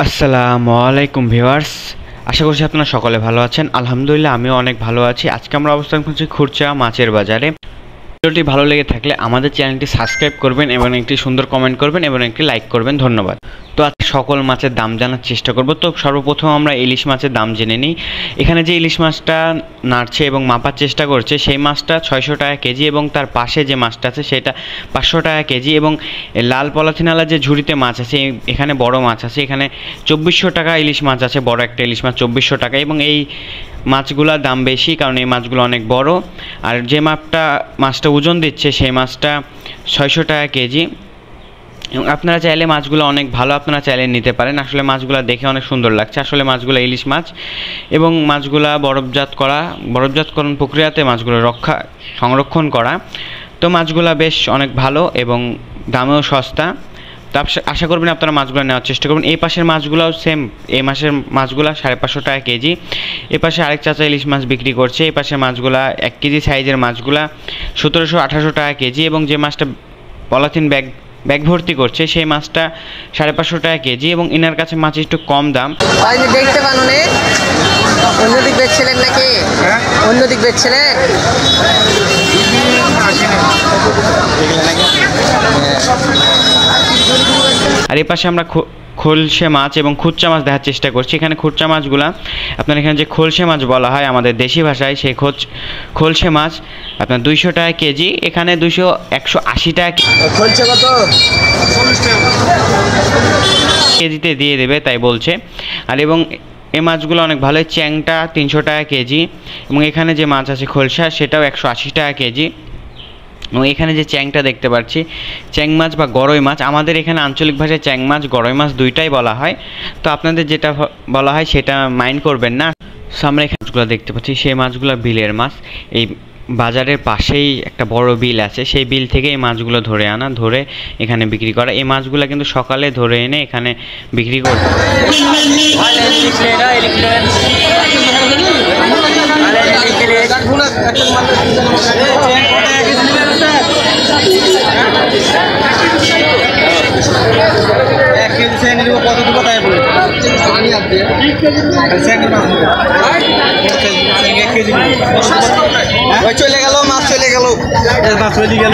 আসসালামু আলাইকুম ভিউয়ার্স, আশা করছি আপনারা সকলে ভালো আছেন। আলহামদুলিল্লাহ আমিও অনেক ভালো আছি। আজকে আমরা অবস্থান করছি খুরচা মাছের বাজারে। ভিডিওটি ভালো লেগে থাকলে আমাদের চ্যানেলটি সাবস্ক্রাইব করবেন এবং একটি সুন্দর কমেন্ট করবেন এবং একটি লাইক করবেন। ধন্যবাদ। তো আজকে সকল মাছের দাম জানার চেষ্টা করব। তো সর্বপ্রথম আমরা ইলিশ মাছের দাম জেনে নিই। এখানে যে ইলিশ মাছটা নাড়ছে এবং মাপার চেষ্টা করছে সেই মাছটা 600 টাকা কেজি এবং তার পাশে যে মাছটা আছে সেটা 500 টাকা কেজি এবং লাল পলিথিনওয়ালা যে ঝুড়িতে মাছ আছে, এখানে বড় মাছ আছে, এখানে 2400 টাকা ইলিশ মাছ আছে, বড় একটা ইলিশ মাছ 2400 টাকা। এবং এই মাছগুলোর দাম বেশি কারণ এই মাছগুলো অনেক বড়। আর যে মাছটা ওজন দিচ্ছে সেই মাছটা 600 টাকা কেজি। এবং আপনারা চাইলে মাছগুলো অনেক ভালো, আপনারা চাইলে নিতে পারেন। আসলে মাছগুলো দেখে অনেক সুন্দর লাগছে। আসলে মাছগুলো ইলিশ মাছ এবং মাছগুলো বরফজাতকরণ প্রক্রিয়াতে মাছগুলো সংরক্ষণ করা। তো মাছগুলো বেশ অনেক ভালো এবং দামেও সস্তা। তো আশা করবেন আপনারা মাছগুলো নেওয়ার চেষ্টা করবেন। এই পাশের মাছগুলোও সেম, এই মাসের মাছগুলো 550 টাকা কেজি। এ পাশে আরেক চাচা ইলিশ মাছ বিক্রি করছে। এই পাশের মাছগুলা 1 কেজি সাইজের মাছগুলা 1700-1800 টাকা কেজি এবং যে মাছটা পলিথিন ব্যাগ ভর্তি করছে সেই মাছটা 550 টাকা কেজি এবং এনার কাছে মাছ একটু কম দাম। দেখতে পানো নে অন্যদিক বেচছিলেন নাকি? অন্যদিক বেচছিলেন? আর এই পাশে আমরা খোলসে মাছ এবং খুচরা মাছ দেখার চেষ্টা করছি। এখানে খুচরা মাছগুলা আপনার এখানে যে খোলসে মাছ বলা হয় আমাদের দেশি ভাষায়, সেই খোলসে মাছ আপনার 200 টাকা কেজি। এখানে 180 টাকা খোলসে কত কেজিতে দিয়ে দেবে তাই বলছে। আর এবং এই মাছগুলো অনেক ভালো। চ্যাংটা 300 টাকা কেজি এবং এখানে যে মাছ আছে খোলসা সেটাও 180 টাকা কেজি। এবং এখানে যে চ্যাংটা দেখতে পাচ্ছি, চ্যাং মাছ বা গরই মাছ, আমাদের এখানে আঞ্চলিক ভাষায় চ্যাং মাছ গরই মাছ দুইটাই বলা হয়। তো আপনাদের যেটা বলা হয় সেটা মাইন্ড করবেন না। সো আমরা এখানে মাছগুলো দেখতে পাচ্ছি, সেই মাছগুলো বিলের মাছ। এই বাজারের পাশেই একটা বড় বিল আছে, সেই বিল থেকে এই মাছগুলো ধরে এখানে বিক্রি করা। এই মাছগুলো কিন্তু সকালে ধরে এনে এখানে বিক্রি করবে। চলে গেল, মাছ চলে গেল, মাছ চলে গেল।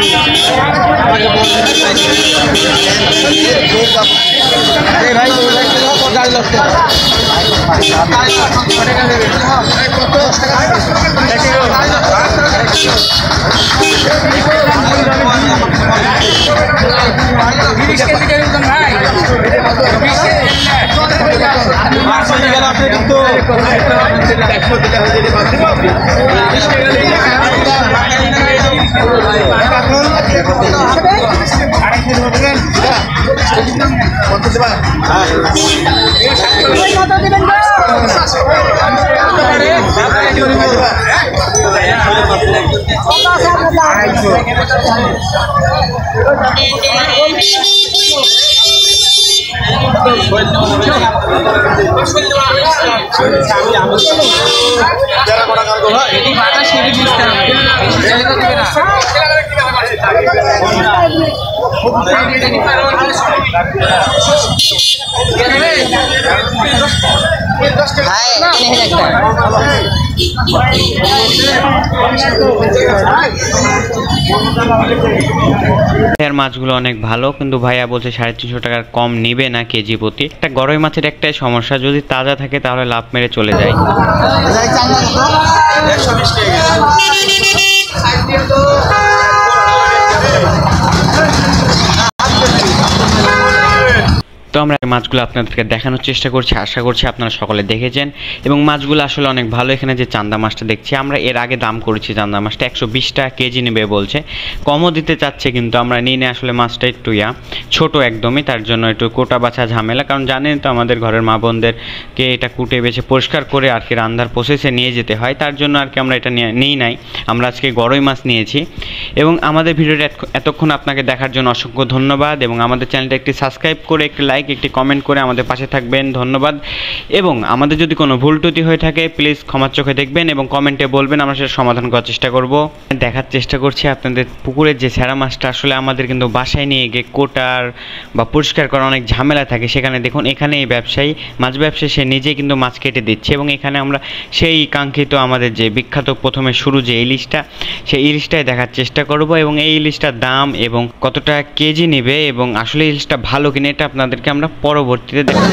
ভাই মাছগুলো অনেক ভালো, কিন্তু ভাইয়া বলছে 350 টাকার কম নিবে না কেজি প্রতি। একটা গরই মাছের একটাই সমস্যা, যদি তাজা থাকে তাহলে লাভ মেরে চলে যায়। তো আমরা মাছগুলো আপনাদেরকে দেখানোর চেষ্টা করছি, আশা করছি আপনারা সকলে দেখেছেন এবং মাছগুলো আসলে অনেক ভালো। এখানে যে চান্দা মাছটা দেখছি, আমরা এর আগে দাম করেছি চান্দা মাছটা 120 টাকা কেজি নেবে বলছে, কমও দিতে চাচ্ছে, কিন্তু আমরা নিয়ে আসলে মাছটা একটু ছোট একদমই, তার জন্য একটু কোটা বাছা ঝামেলা। কারণ জানেন তো আমাদের ঘরের মা বোনদেরকে এটা কুটে বেছে পরিষ্কার করে আর কি রান্নার প্রসেসে নিয়ে যেতে হয়, তার জন্য আর কি আমরা এটা নিই নাই। আমরা আজকে গরই মাছ নিয়েছি এবং আমাদের ভিডিওটা এতক্ষণ আপনাকে দেখার জন্য অসংখ্য ধন্যবাদ এবং আমাদের চ্যানেলটা একটি সাবস্ক্রাইব করে একটি লাইক লাইক, একটি কমেন্ট করে আমাদের পাশে থাকবেন। ধন্যবাদ। এবং আমাদের যদি কোনো ভুল ত্রুটি হয়ে থাকে প্লিজ ক্ষমার চোখে দেখবেন এবং কমেন্টে বলবেন, আমরা সেটা সমাধান করার চেষ্টা করব। দেখার চেষ্টা করছি আপনাদের পুকুরের যে স্যারা মাছটা আসলে আমাদের কিন্তু বাসায় নিয়ে গিয়ে কোটার বা পরিষ্কার করা অনেক ঝামেলা থাকে। সেখানে দেখুন এখানে এই ব্যবসায়ী মাছ ব্যবসায়ী সে নিজেই কিন্তু মাছ কেটে দিচ্ছে এবং এখানে আমরা সেই কাঙ্ক্ষিত আমাদের যে বিখ্যাত প্রথমে শুরু যে ইলিশটা, সেই ইলিশটাই দেখার চেষ্টা করব এবং এই ইলিশটার দাম এবং কতটা কেজি নেবে এবং আসলে ইলিশটা ভালো কিনা এটা আপনাদেরকে আমরা পরবর্তীতে দেখাবো।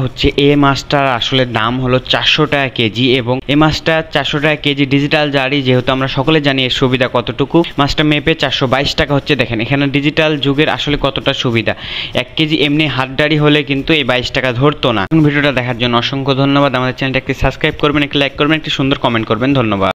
হচ্ছে এই মাছটার আসলে দাম হলো 400 টাকা কেজি এবং এই মাছটা 400 টাকা কেজি ডিজিটাল জারি, যেহেতু আমরা সকলে জানি এর সুবিধা কতটুকু। মাছটা মেপে 422 টাকা হচ্ছে। দেখেন এখানে ডিজিটাল যুগের আসলে কতটা সুবিধা। 1 কেজি এমনি হাতদারি হলে কিন্তু এই 22 টাকা ধরতো না। ভিডিওটা দেখার জন্য অসংখ্য ধন্যবাদ। আমাদের চ্যানেলটা একটি সাবস্ক্রাইব করবেন, একটি লাইক করবেন, একটি সুন্দর কমেন্ট করবেন। ধন্যবাদ।